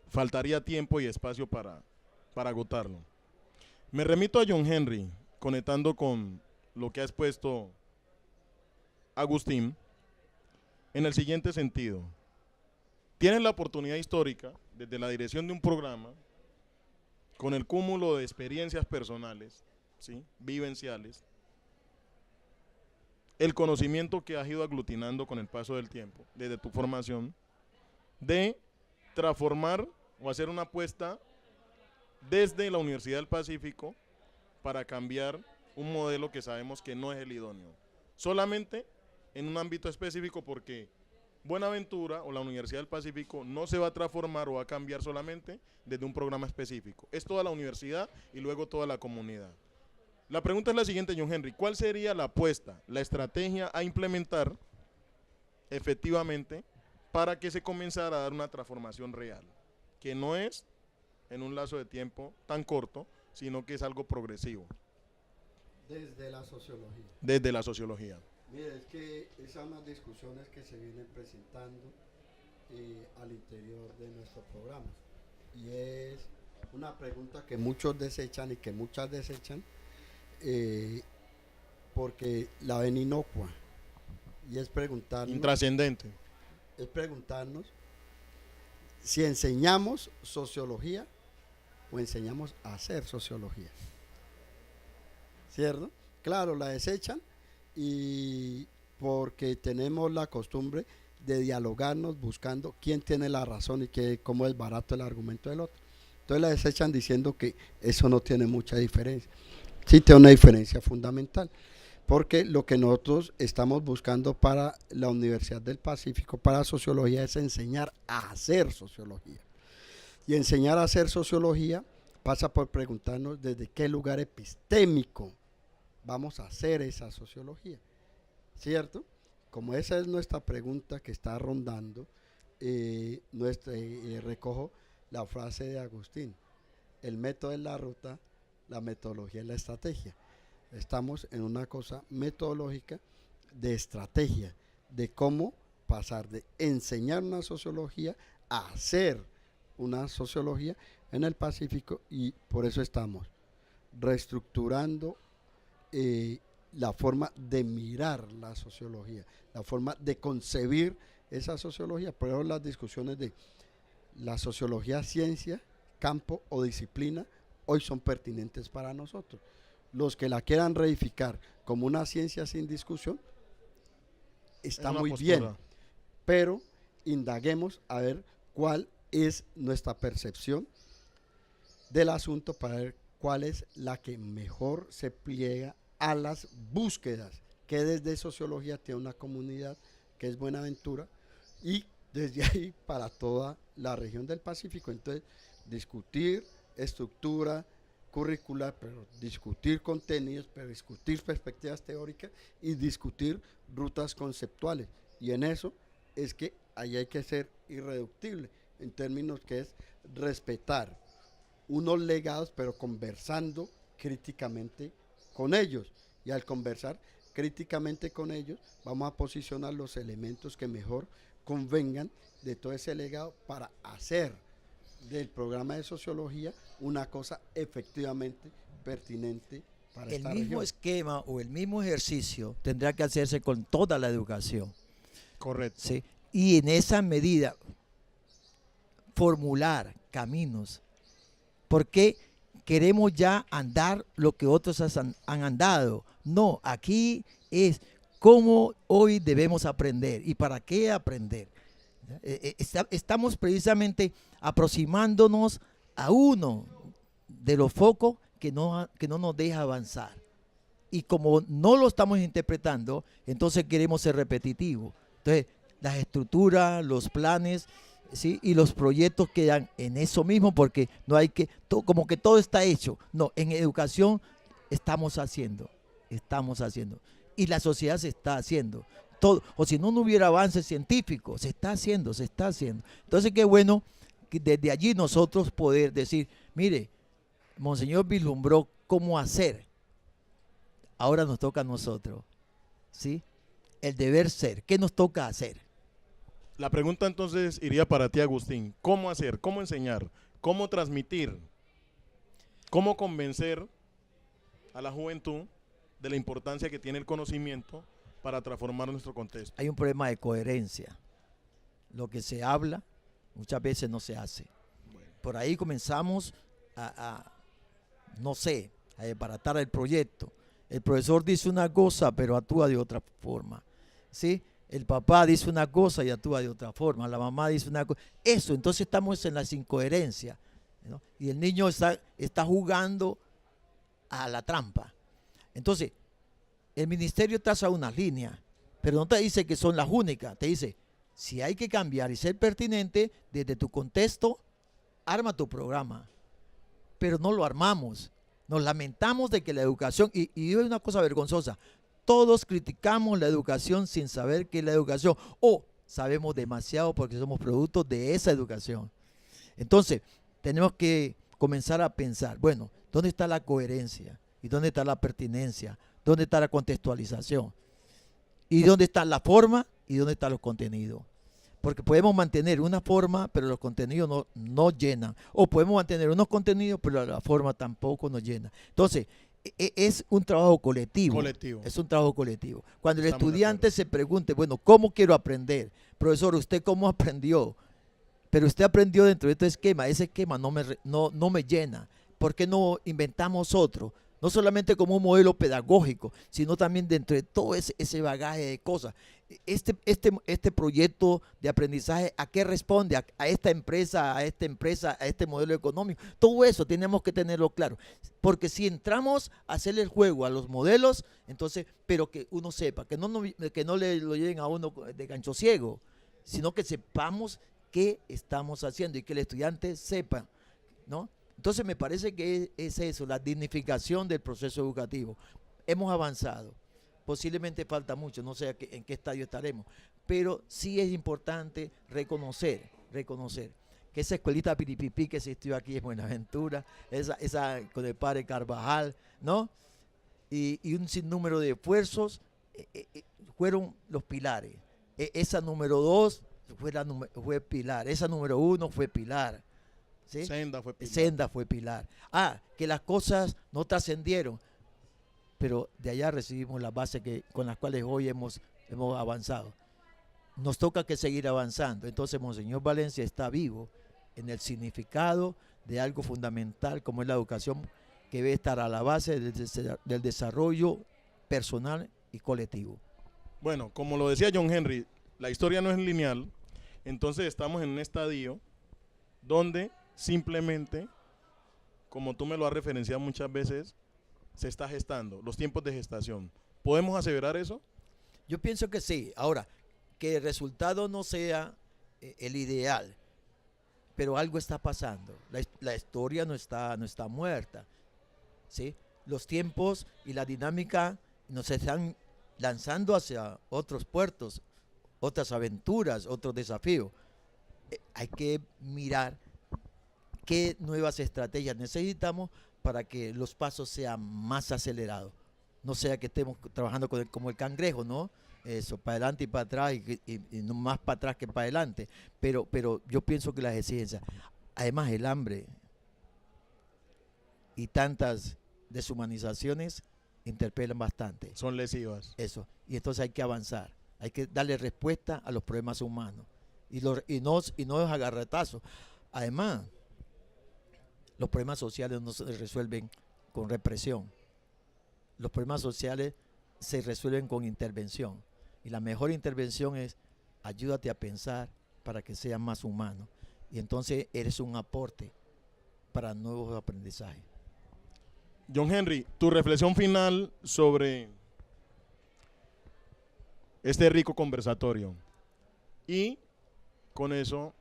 S1: faltaría tiempo y espacio para agotarlo. Me remito a John Henry, conectando con lo que ha expuesto Agustín, en el siguiente sentido. Tienen la oportunidad histórica, desde la dirección de un programa, con el cúmulo de experiencias personales, ¿sí?, vivenciales, el conocimiento que has ido aglutinando con el paso del tiempo, desde tu formación, de transformar o hacer una apuesta desde la Universidad del Pacífico para cambiar un modelo que sabemos que no es el idóneo, solamente en un ámbito específico, porque Buenaventura o la Universidad del Pacífico no se va a transformar o va a cambiar solamente desde un programa específico, es toda la universidad y luego toda la comunidad. La pregunta es la siguiente, John Henry, ¿cuál sería la apuesta, la estrategia a implementar efectivamente para que se comenzara a dar una transformación real, que no es en un lazo de tiempo tan corto, sino que es algo progresivo?
S3: Desde la sociología.
S1: Desde la sociología.
S3: Mire, es que esas son las discusiones que se vienen presentando al interior de nuestro programa. Y es una pregunta que muchos desechan y que muchas desechan porque la ven inocua. Y es preguntarnos.
S1: Intrascendente.
S3: Es preguntarnos si enseñamos sociología o enseñamos a hacer sociología. ¿Cierto? Claro, la desechan y porque tenemos la costumbre de dialogarnos buscando quién tiene la razón y cómo es barato el argumento del otro. Entonces la desechan diciendo que eso no tiene mucha diferencia. Sí tiene una diferencia fundamental, porque lo que nosotros estamos buscando para la Universidad del Pacífico, para sociología, es enseñar a hacer sociología. Y enseñar a hacer sociología pasa por preguntarnos desde qué lugar epistémico vamos a hacer esa sociología, ¿cierto? Como esa es nuestra pregunta que está rondando, recojo la frase de Agustín: el método es la ruta, la metodología es la estrategia. Estamos en una cosa metodológica de estrategia, de cómo pasar de enseñar una sociología a hacer una sociología en el Pacífico, y por eso estamos reestructurando la forma de mirar la sociología, la forma de concebir esa sociología. Por eso las discusiones de la sociología, ciencia, campo o disciplina, hoy son pertinentes para nosotros. Los que la quieran reificar como una ciencia sin discusión, está muy bien, pero indaguemos a ver cuál es nuestra percepción del asunto para ver cuál es la que mejor se pliega a las búsquedas que desde sociología tiene una comunidad que es Buenaventura, y desde ahí para toda la región del Pacífico. Entonces, discutir estructura curricular, pero discutir contenidos, pero discutir perspectivas teóricas y discutir rutas conceptuales. Y en eso es que ahí hay que ser irreductible, en términos que es respetar unos legados, pero conversando críticamente con ellos. Y al conversar críticamente con ellos, vamos a posicionar los elementos que mejor convengan de todo ese legado para hacer del programa de sociología una cosa efectivamente pertinente para esta región.
S2: El mismo esquema o el mismo ejercicio tendrá que hacerse con toda la educación.
S1: Correcto.
S2: ¿Sí? Y en esa medida formular caminos, porque queremos ya andar lo que otros han andado. No, aquí es cómo hoy debemos aprender y para qué aprender. Estamos precisamente aproximándonos a uno de los focos que no nos deja avanzar. Y como no lo estamos interpretando, entonces queremos ser repetitivos. Entonces, las estructuras, los planes, ¿sí? Y los proyectos quedan en eso mismo porque no hay que, como que todo está hecho. No, en educación estamos haciendo. Y la sociedad se está haciendo. Todo, o si no hubiera avance científico, se está haciendo. Entonces, qué bueno que desde allí nosotros poder decir, mire, Monseñor vislumbró cómo hacer. Ahora nos toca a nosotros, ¿sí? El deber ser. ¿Qué nos toca hacer?
S1: La pregunta entonces iría para ti, Agustín. ¿Cómo hacer? ¿Cómo enseñar? ¿Cómo transmitir? ¿Cómo convencer a la juventud de la importancia que tiene el conocimiento para transformar nuestro contexto?
S2: Hay un problema de coherencia. Lo que se habla muchas veces no se hace. Por ahí comenzamos no sé, a desbaratar el proyecto. El profesor dice una cosa, pero actúa de otra forma, ¿sí? El papá dice una cosa y actúa de otra forma. La mamá dice una cosa. Eso, entonces estamos en las incoherencias, ¿no? Y el niño está jugando a la trampa. Entonces, el ministerio traza unas líneas, pero no te dice que son las únicas. Te dice, si hay que cambiar y ser pertinente, desde tu contexto, arma tu programa. Pero no lo armamos. Nos lamentamos de que la educación, y es una cosa vergonzosa, todos criticamos la educación sin saber qué es la educación, o sabemos demasiado porque somos productos de esa educación. Entonces, tenemos que comenzar a pensar, bueno, ¿dónde está la coherencia? ¿Y dónde está la pertinencia? ¿Dónde está la contextualización? ¿Y dónde está la forma? ¿Y dónde están los contenidos? Porque podemos mantener una forma, pero los contenidos no llenan. O podemos mantener unos contenidos, pero la forma tampoco nos llena. Entonces, es un trabajo colectivo. Es un trabajo colectivo. Cuando el estudiante se pregunte, bueno, ¿cómo quiero aprender? Profesor, ¿usted cómo aprendió? Pero usted aprendió dentro de este esquema. Ese esquema no me llena. ¿Por qué no inventamos otro? No solamente como un modelo pedagógico, sino también dentro de todo ese bagaje de cosas. Este proyecto de aprendizaje, ¿a qué responde? A esta empresa, a este modelo económico. Todo eso tenemos que tenerlo claro. Porque si entramos a hacerle el juego a los modelos, entonces, pero que uno sepa, que no le lo lleven a uno de gancho ciego, sino que sepamos qué estamos haciendo y que el estudiante sepa, ¿no? Entonces me parece que es eso, la dignificación del proceso educativo. Hemos avanzado, posiblemente falta mucho, no sé en qué estadio estaremos, pero sí es importante reconocer que esa escuelita Piripipí que existió aquí en Buenaventura, esa con el padre Carvajal, ¿no? Y un sinnúmero de esfuerzos fueron los pilares. Esa número 2 fue pilar, esa número 1 fue pilar. ¿Sí? Senda fue pilar. Que las cosas no trascendieron, pero de allá recibimos las bases con las cuales hoy hemos avanzado. Nos toca que seguir avanzando. Entonces, Monseñor Valencia está vivo en el significado de algo fundamental como es la educación, que debe estar a la base del desarrollo personal y colectivo.
S1: Bueno, como lo decía John Henry, la historia no es lineal, entonces estamos en un estadio donde simplemente, como tú me lo has referenciado muchas veces, se está gestando, los tiempos de gestación. ¿Podemos aseverar eso?
S2: Yo pienso que sí. Ahora, que el resultado no sea el ideal, pero algo está pasando. La historia no está muerta, ¿sí? Los tiempos y la dinámica nos están lanzando hacia otros puertos, otras aventuras, otros desafíos. Hay que mirar qué nuevas estrategias necesitamos para que los pasos sean más acelerados. No sea que estemos trabajando como el cangrejo, ¿no? Eso, para adelante y para atrás, y no más para atrás que para adelante. Pero yo pienso que las exigencias, además el hambre y tantas deshumanizaciones interpelan bastante.
S1: Son lesivas.
S2: Eso, y entonces hay que avanzar, hay que darle respuesta a los problemas humanos y no es agarretazo. Además, los problemas sociales no se resuelven con represión. Los problemas sociales se resuelven con intervención. Y la mejor intervención es ayúdate a pensar para que seas más humano. Y entonces eres un aporte para nuevos aprendizajes.
S1: John Henry, tu reflexión final sobre este rico conversatorio. Y con eso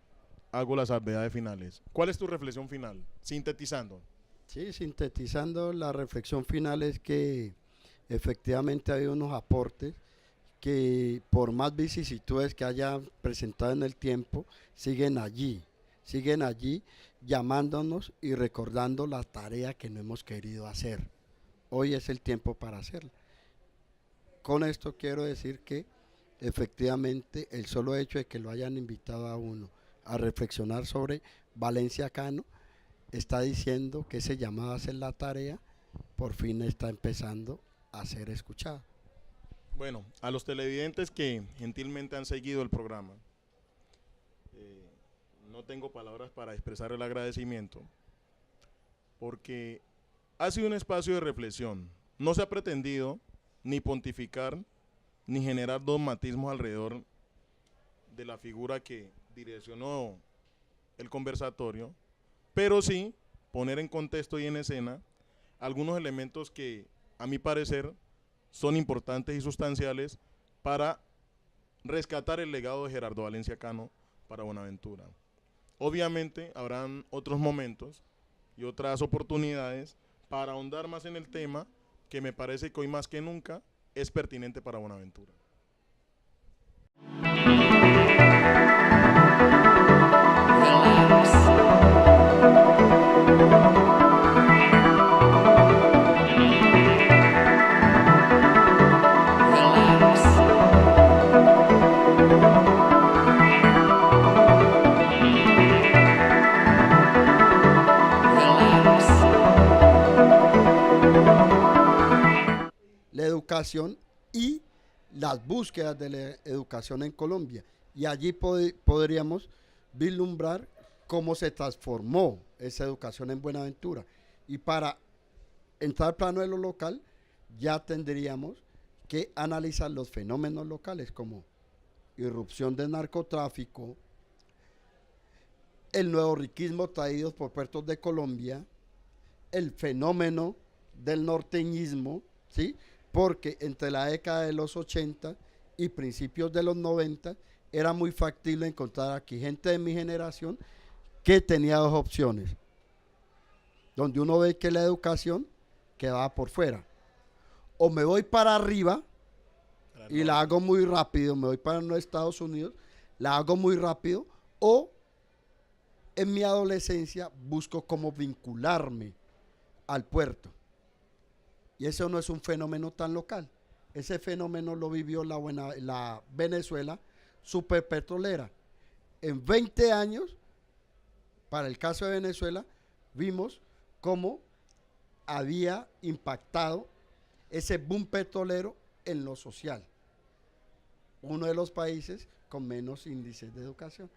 S1: hago las salvedades finales. ¿Cuál es tu reflexión final? Sintetizando.
S3: Sí, sintetizando, la reflexión final es que efectivamente hay unos aportes que por más vicisitudes que haya presentado en el tiempo, siguen allí llamándonos y recordando la tarea que no hemos querido hacer. Hoy es el tiempo para hacerla. Con esto quiero decir que efectivamente el solo hecho de que lo hayan invitado a uno a reflexionar sobre Valencia Cano está diciendo que ese llamado a hacer la tarea por fin está empezando a ser escuchado.
S1: Bueno, a los televidentes que gentilmente han seguido el programa, no tengo palabras para expresar el agradecimiento, porque ha sido un espacio de reflexión. No se ha pretendido ni pontificar, ni generar dogmatismos alrededor de la figura que direccionó el conversatorio, pero sí poner en contexto y en escena algunos elementos que, a mi parecer, son importantes y sustanciales para rescatar el legado de Gerardo Valencia Cano para Buenaventura. Obviamente habrán otros momentos y otras oportunidades para ahondar más en el tema que me parece que hoy más que nunca es pertinente para Buenaventura.
S3: La educación y las búsquedas de la educación en Colombia. Y allí podríamos vislumbrar cómo se transformó esa educación en Buenaventura. Y para entrar al plano de lo local, ya tendríamos que analizar los fenómenos locales como irrupción del narcotráfico, el nuevo riquismo traído por puertos de Colombia, el fenómeno del norteñismo, ¿sí? Porque entre la década de los 80 y principios de los 90 era muy factible encontrar aquí gente de mi generación que tenía dos opciones, donde uno ve que la educación quedaba por fuera. O me voy para arriba y la hago muy rápido, me voy para los Estados Unidos, la hago muy rápido, o en mi adolescencia busco cómo vincularme al puerto. Y eso no es un fenómeno tan local. Ese fenómeno lo vivió la Venezuela superpetrolera. En 20 años, para el caso de Venezuela, vimos cómo había impactado ese boom petrolero en lo social. Uno de los países con menos índices de educación.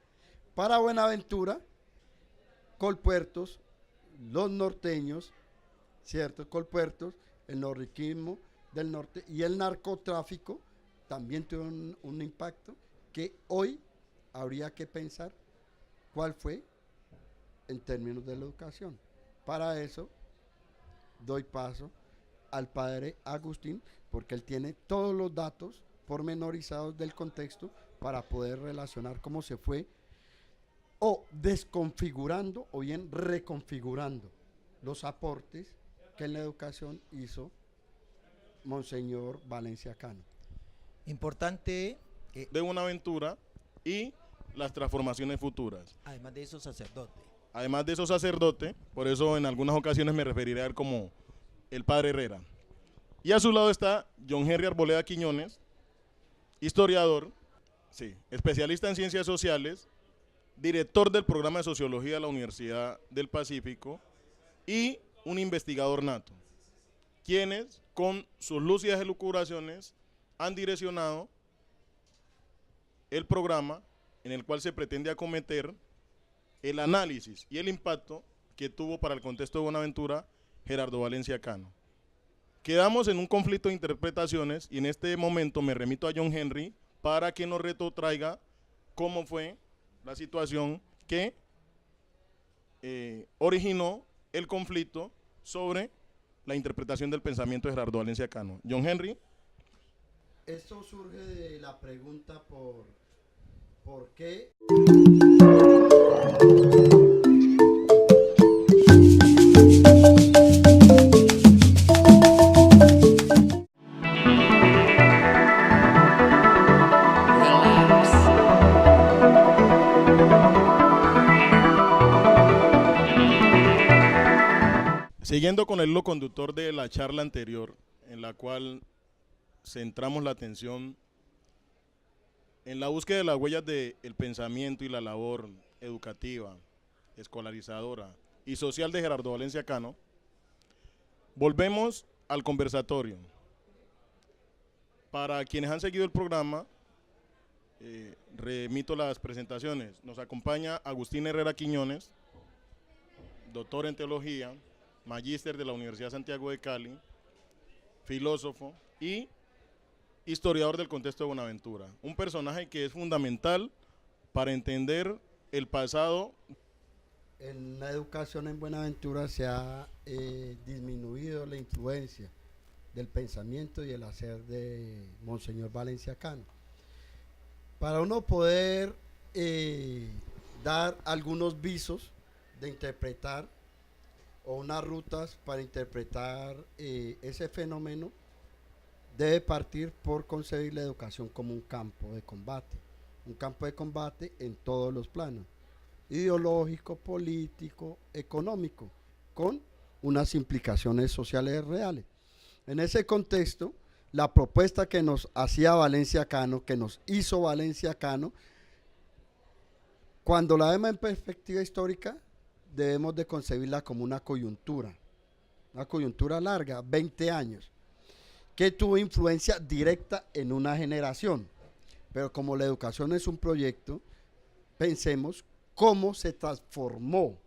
S3: Para Buenaventura, Colpuertos, los norteños, ¿cierto? Colpuertos, el norriquismo del norte y el narcotráfico también tuvo un impacto que hoy habría que pensar cuál fue en términos de la educación. Para eso doy paso al padre Agustín, porque él tiene todos los datos pormenorizados del contexto para poder relacionar cómo se fue o desconfigurando o bien reconfigurando los aportes que en la educación hizo Monseñor Valencia Cano.
S2: Importante
S1: de Buenaventura y las transformaciones futuras.
S2: Además de eso, sacerdote.
S1: Además de eso, sacerdote, por eso en algunas ocasiones me referiré a él como el padre Herrera. Y a su lado está John Henry Arboleda Quiñones, historiador, sí, especialista en ciencias sociales, director del programa de sociología de la Universidad del Pacífico y un investigador nato, quienes con sus lúcidas elucubraciones han direccionado el programa en el cual se pretende acometer el análisis y el impacto que tuvo para el contexto de Buenaventura Gerardo Valencia Cano. Quedamos en un conflicto de interpretaciones y en este momento me remito a John Henry para que nos retrotraiga cómo fue la situación que originó el conflicto sobre la interpretación del pensamiento de Gerardo Valencia Cano. John Henry.
S3: Esto surge de la pregunta por qué.
S1: Siguiendo con el hilo conductor de la charla anterior, en la cual centramos la atención en la búsqueda de las huellas del pensamiento y la labor educativa, escolarizadora y social de Gerardo Valencia Cano, volvemos al conversatorio. Para quienes han seguido el programa, remito las presentaciones. Nos acompaña Agustín Herrera Quiñones, doctor en teología, magíster de la Universidad Santiago de Cali, filósofo y historiador del contexto de Buenaventura. Un personaje que es fundamental para entender el pasado.
S3: En la educación en Buenaventura se ha disminuido la influencia del pensamiento y el hacer de Monseñor Valencia Cano. Para uno poder dar algunos visos de interpretar o unas rutas para interpretar ese fenómeno, debe partir por concebir la educación como un campo de combate en todos los planos, ideológico, político, económico, con unas implicaciones sociales reales. En ese contexto, la propuesta que nos hacía Valencia Cano, que nos hizo Valencia Cano, cuando la vemos en perspectiva histórica, debemos de concebirla como una coyuntura larga, 20 años, que tuvo influencia directa en una generación. Pero como la educación es un proyecto, pensemos cómo se transformó